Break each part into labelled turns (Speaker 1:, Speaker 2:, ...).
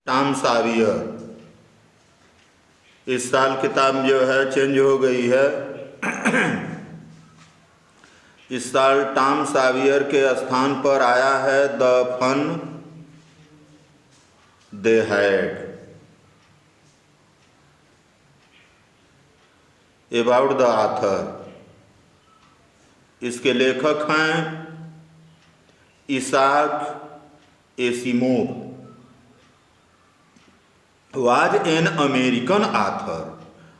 Speaker 1: Tom सावियर। इस साल किताब जो है चेंज हो गई है। इस साल टॉम सावियर के स्थान पर आया है the fun they had. About the author, इसके लेखक हैं Isaac Asimov. was an American author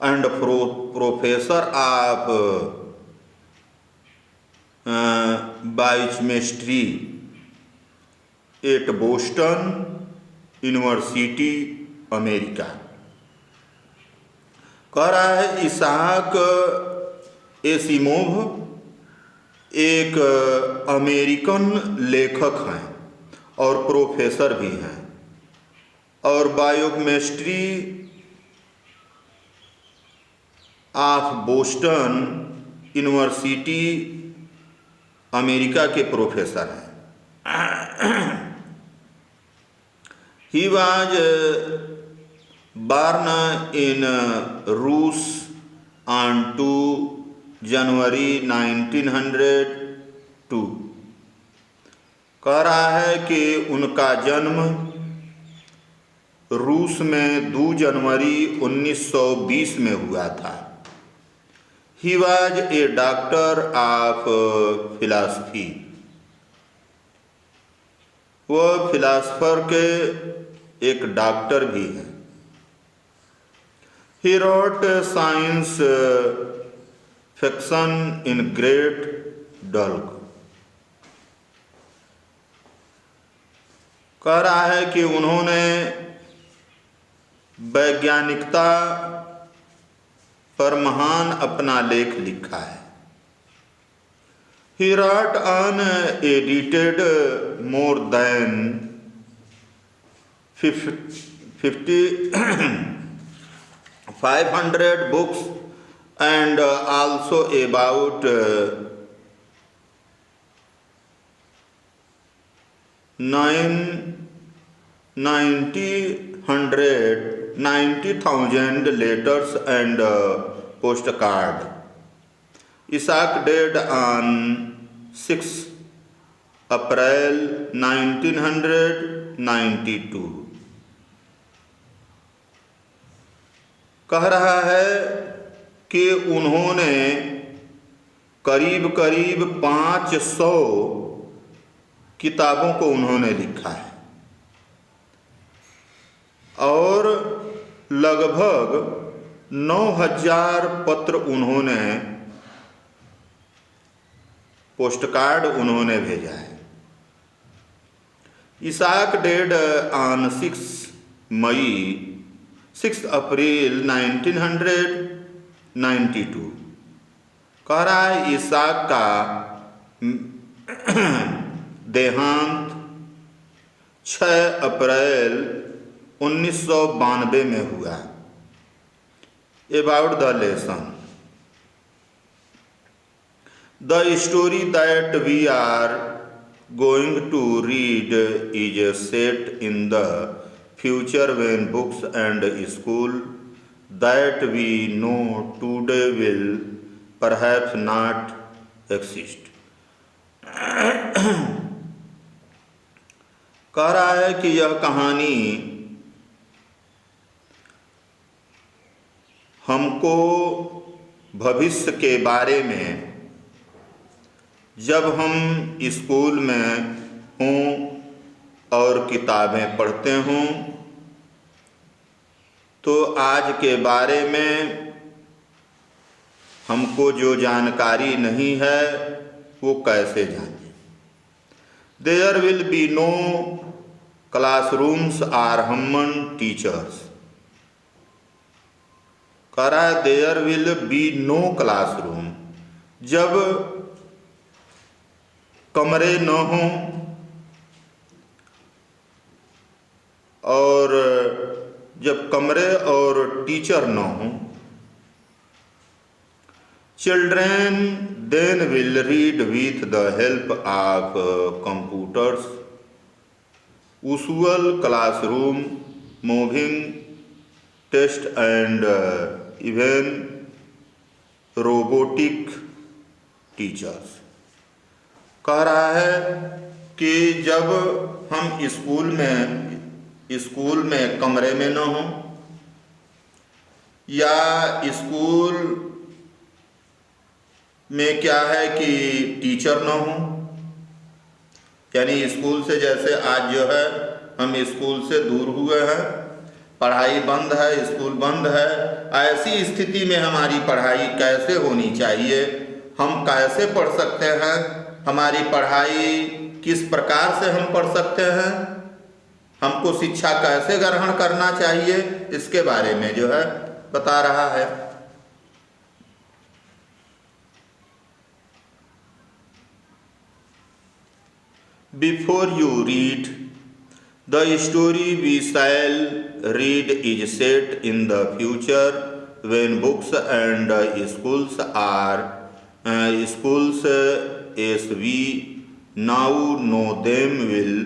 Speaker 1: and professor of biochemistry at Boston University, America. कह रहा है इसाक एसिमोव एक अमेरिकन लेखक हैं और प्रोफेसर भी हैं और biochemistry of Boston university America के प्रोफेसर हैं। ही वाज born in रूस on 2 जनवरी 1902। कह रहा है कि उनका जन्म रूस में 2 जनवरी 1920 में हुआ था। He was a doctor of philosophy. वह फिलॉसफर के एक डॉक्टर भी हैं। He wrote science fiction in great डल्क। कह रहा है कि उन्होंने वैज्ञानिकता पर महान अपना लेख लिखा है। He wrote unedited more than 500 books and also about 90,000 letters and postcard. Isaac died on 6 April 1992। कह रहा है कि उन्होंने करीब 500 किताबों को उन्होंने लिखा है और लगभग 9,000 पत्र उन्होंने पोस्टकार्ड उन्होंने भेजा है। इसाक डेड ऑन 6 अप्रैल 1992। कह रहा है इसाक का देहांत 6 अप्रैल 1992 में हुआ। About the lesson, the story that we are going to read is set in the future when books and school that we know today will perhaps not exist। कह रहा है कि यह कहानी हमको भविष्य के बारे में जब हम स्कूल में हों और किताबें पढ़ते हों तो आज के बारे में हमको जो जानकारी नहीं है वो कैसे जाने। There will be no classrooms or human teachers। करा there will be no classroom, जब कमरे न हों और जब कमरे और टीचर न हों। Children then will read with the help of computers. usual classroom moving test and even robotic teachers. कह रहा है कि जब हम स्कूल में कमरे में न हों या स्कूल में क्या है कि टीचर न हो, यानी स्कूल से जैसे आज जो है हम स्कूल से दूर हुए हैं, पढ़ाई बंद है, स्कूल बंद है, ऐसी स्थिति में हमारी पढ़ाई कैसे होनी चाहिए, हम कैसे पढ़ सकते हैं, हमारी पढ़ाई किस प्रकार से हम पढ़ सकते हैं, हमको शिक्षा कैसे ग्रहण करना चाहिए, इसके बारे में जो है बता रहा है। Before you read, the story we shall read is set in the future when books and schools as we now know them will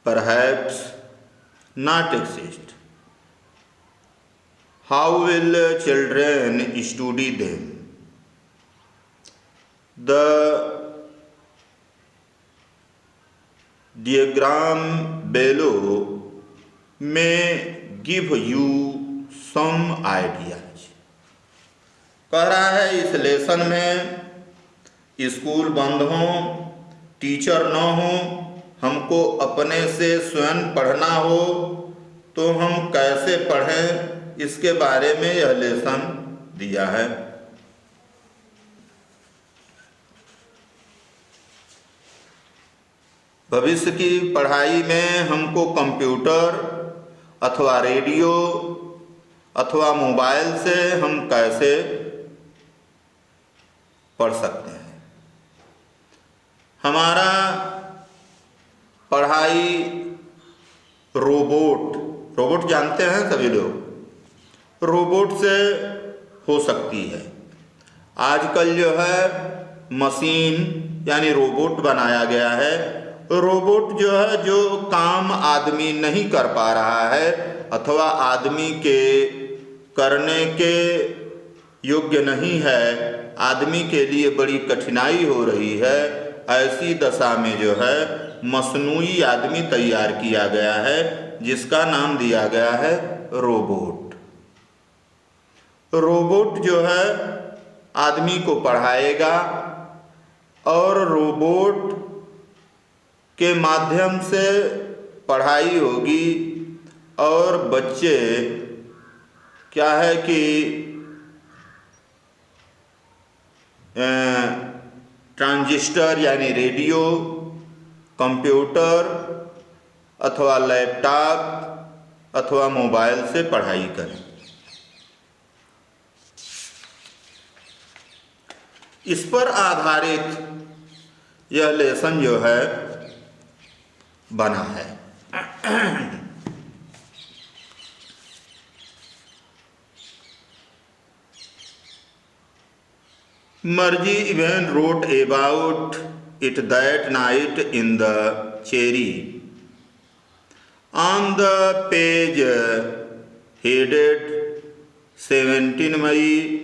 Speaker 1: perhaps not exist. How will children study them? The diagram below may give you some ideas। कह रहा है इस lesson में school बंद हो, teacher न हो, हमको अपने से स्वयं पढ़ना हो तो हम कैसे पढ़ें, इसके बारे में यह लेसन दिया है। भविष्य की पढ़ाई में हमको कंप्यूटर अथवा रेडियो अथवा मोबाइल से हम कैसे पढ़ सकते हैं। हमारा पढ़ाई रोबोट जानते हैं सभी लोग, रोबोट से हो सकती है। आजकल जो है मशीन यानी रोबोट बनाया गया है। रोबोट जो है जो काम आदमी नहीं कर पा रहा है अथवा आदमी के करने के योग्य नहीं है, आदमी के लिए बड़ी कठिनाई हो रही है, ऐसी दशा में जो है मसनूई आदमी तैयार किया गया है जिसका नाम दिया गया है रोबोट। रोबोट जो है आदमी को पढ़ाएगा और रोबोट के माध्यम से पढ़ाई होगी और बच्चे क्या है कि ट्रांजिस्टर यानी रेडियो, कंप्यूटर अथवा लैपटॉप अथवा मोबाइल से पढ़ाई करें। इस पर आधारित यह लेसन जो है बना है। Margie even wrote about it that night in the cherry. On the page headed 17 May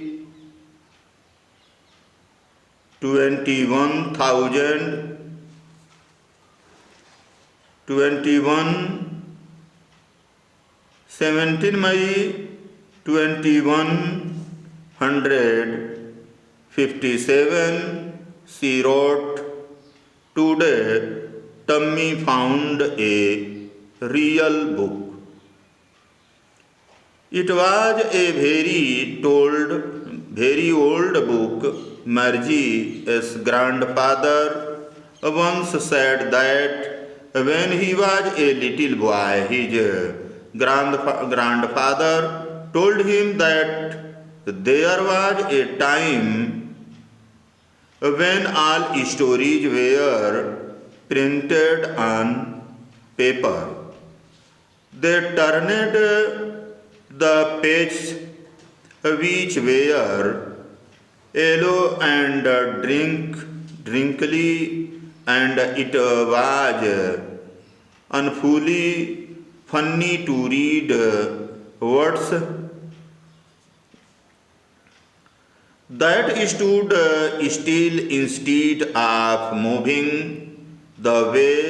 Speaker 1: 17 May 2157, she wrote, "Today Tommy found a real book. It was a very old book. Margie's grandfather once said that when he was a little boy, his grandfather told him that there was a time when all stories were printed on paper. They turned the pages which were yellow and wrinkly, and it was unfully funny to read words that stood still instead of moving the way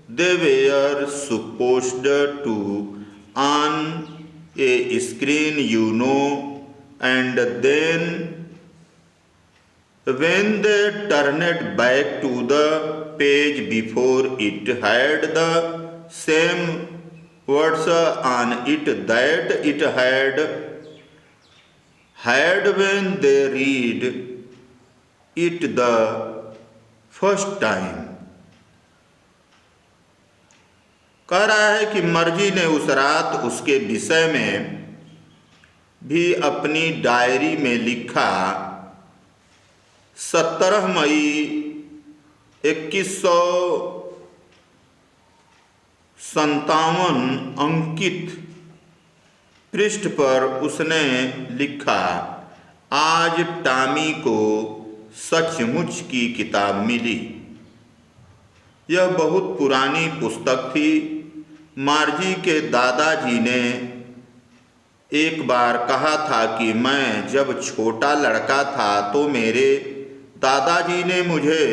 Speaker 1: they were supposed to on a screen, and then when they turned back to the page before it had the same words on it that it had when they read it the first time. कह रहा है कि मर्जी ने उस रात उसके विषय में भी अपनी डायरी में लिखा। 17 मई 2157 अंकित पृष्ठ पर उसने लिखा, आज टॉमी को सचमुच की किताब मिली। यह बहुत पुरानी पुस्तक थी। मार्जी के दादाजी ने एक बार कहा था कि मैं जब छोटा लड़का था तो मेरे दादाजी ने मुझे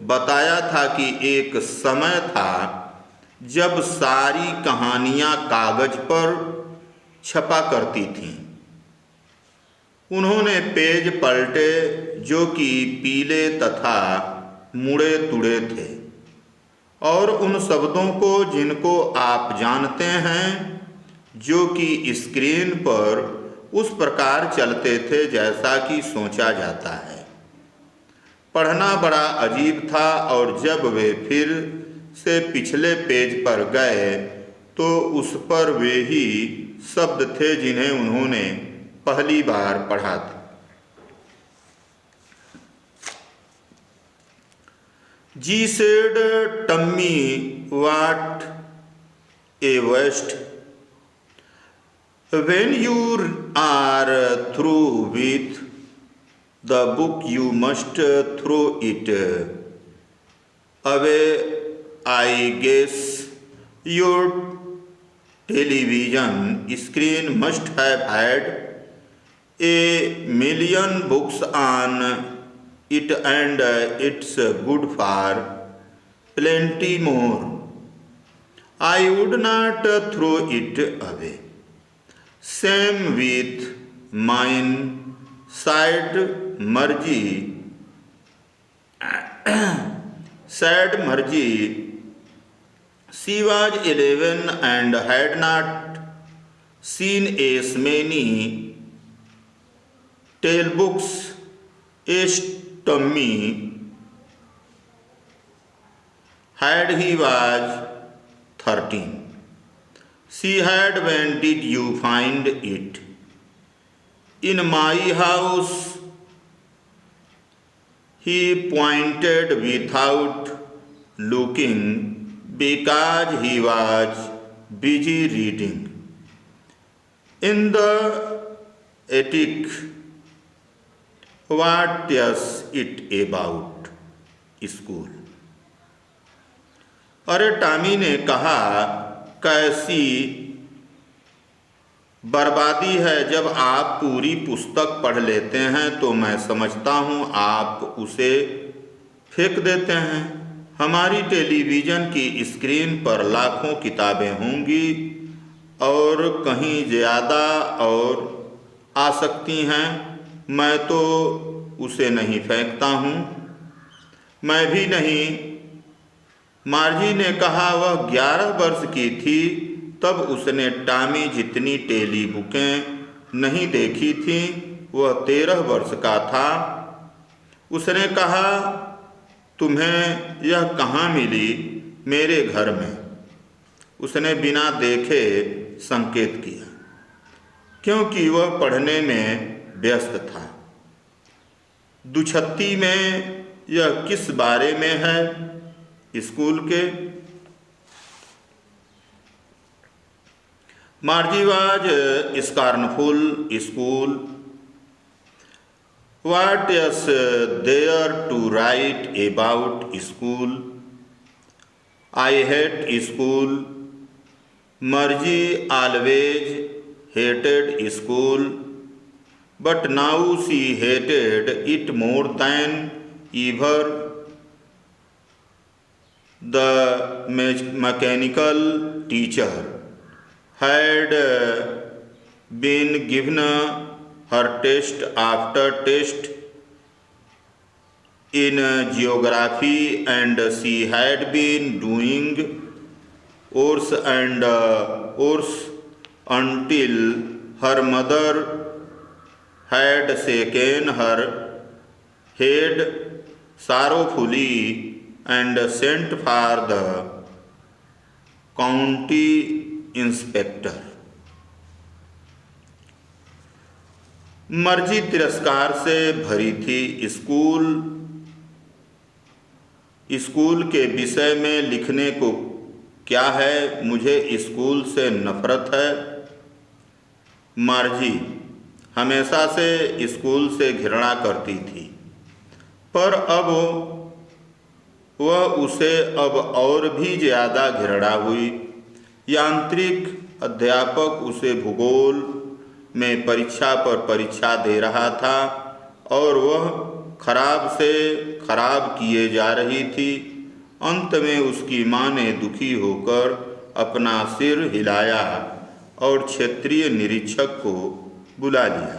Speaker 1: बताया था कि एक समय था जब सारी कहानियाँ कागज पर छपा करती थीं। उन्होंने पेज पलटे जो कि पीले तथा मुड़े तुड़े थे, और उन शब्दों को जिनको आप जानते हैं जो कि स्क्रीन पर उस प्रकार चलते थे जैसा कि सोचा जाता है। पढ़ना बड़ा अजीब था, और जब वे फिर से पिछले पेज पर गए तो उस पर वे ही शब्द थे जिन्हें उन्होंने पहली बार पढ़ा था। She said, "Tummy, what a waste. When you are through with the book, you must throw it away. I guess your television screen must have had a million books on it, and it's good for plenty more. I would not throw it away. Same with mine," said Margie. She was 11 and had not seen as many tale books as Tommy had. He was 13. She had, "When did you find it?" "In my house." He pointed without looking because he was busy reading. "In the attic." "What is it about?" "School." अरे Tommy ने कहा, कैसी बर्बादी है। जब आप पूरी पुस्तक पढ़ लेते हैं तो मैं समझता हूँ आप उसे फेंक देते हैं। हमारी टेलीविज़न की स्क्रीन पर लाखों किताबें होंगी और कहीं ज़्यादा और आ सकती हैं। मैं तो उसे नहीं फेंकता हूँ। मैं भी नहीं। मार्जी ने कहा, वह 11 वर्ष की थी तब उसने टॉमी जितनी टेली बुकें नहीं देखी थीं। वह 13 वर्ष का था। उसने कहा, तुम्हें यह कहाँ मिली? मेरे घर में। उसने बिना देखे संकेत किया क्योंकि वह पढ़ने में व्यस्त था। दुछत्ती में यह किस बारे में है? स्कूल के। Margie was scornful. School. What is there to write about school? I hate school. Margie always hated school, but now she hated it more than ever. The mechanical teacher had been given her test after test in geography, and she had been doing course and course until her mother had shaken her head sorrowfully and sent for the county inspector. मर्जी तिरस्कार से भरी थी। School के विषय में लिखने को क्या है, मुझे स्कूल से नफरत है। मार्जी हमेशा से स्कूल से घृणा करती थी, पर अब वह उसे अब और भी ज़्यादा घृणा हुई। यांत्रिक अध्यापक उसे भूगोल में परीक्षा पर परीक्षा दे रहा था और वह खराब से खराब किए जा रही थी। अंत में उसकी माँ ने दुखी होकर अपना सिर हिलाया और क्षेत्रीय निरीक्षक को बुला लिया।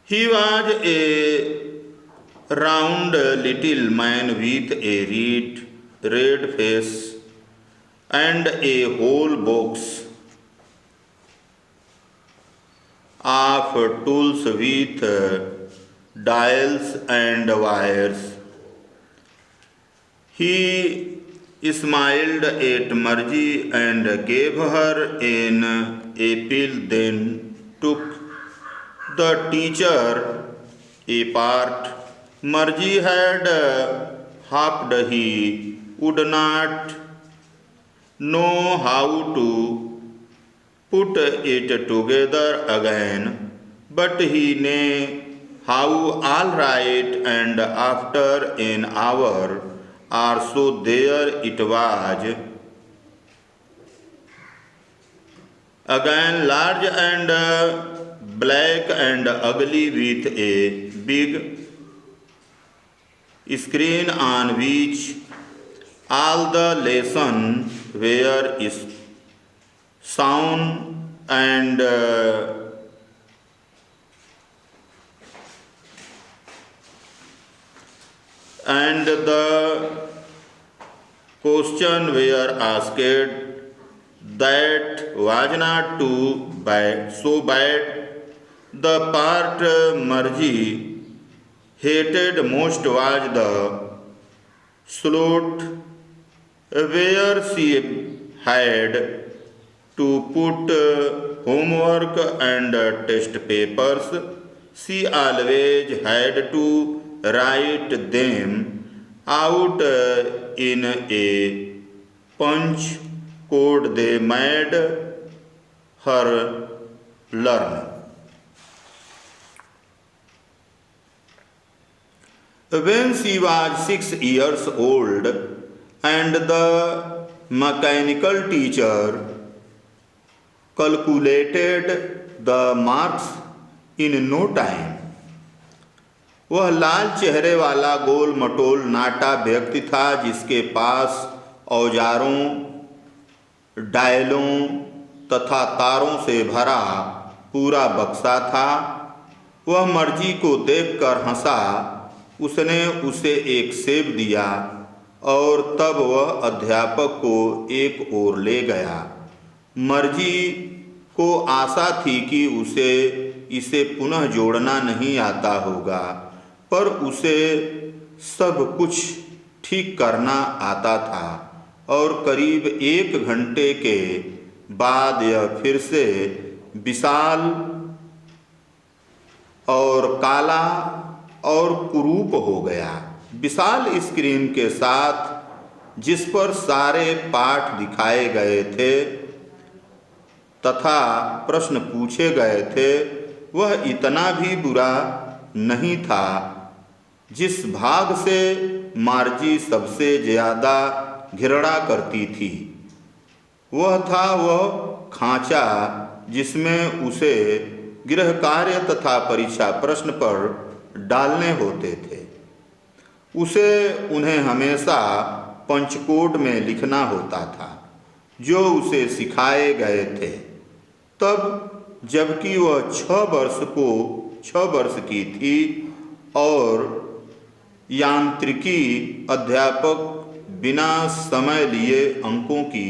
Speaker 1: He was a round little man with a red face and a whole box of tools with dials and wires. He smiled at Margie and gave her an apple, then took the teacher apart. Margie had hoped he would not know how to put it together again, but he knew how. All right, and after an hour or so there it was again, large and black and ugly, with a big screen on which all the lessons were sound and the question were asked. That was not too bad, so bad. The part Margie hated most was the slot where she had to put homework and test papers. She always had to write them out in a punch code they made her learn. When she was 6 years old and the mechanical teacher calculated the marks in no time, वह लाल चेहरे वाला गोल मटोल नाटा व्यक्ति था जिसके पास औजारों, डायलों तथा तारों से भरा पूरा बक्सा था। वह मर्जी को देखकर हंसा। उसने उसे एक सेब दिया और तब वह अध्यापक को एक ओर ले गया। मर्जी को आशा थी कि उसे इसे पुनः जोड़ना नहीं आता होगा, पर उसे सब कुछ ठीक करना आता था और करीब 1 घंटे के बाद यह फिर से विशाल और काला और कुरूप हो गया। विशाल स्क्रीन के साथ जिस पर सारे पाठ दिखाए गए थे तथा प्रश्न पूछे गए थे, वह इतना भी बुरा नहीं था। जिस भाग से मार्जी सबसे ज़्यादा घृणा करती थी। वह था वह खांचा जिसमें उसे गृह कार्य तथा परीक्षा प्रश्न पर डालने होते थे। उसे उन्हें हमेशा पंचकोट में लिखना होता था जो उसे सिखाए गए थे। तब जबकि वह 6 वर्ष की थी और यांत्रिकी अध्यापक बिना समय लिए अंकों की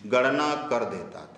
Speaker 1: गणना कर देता था।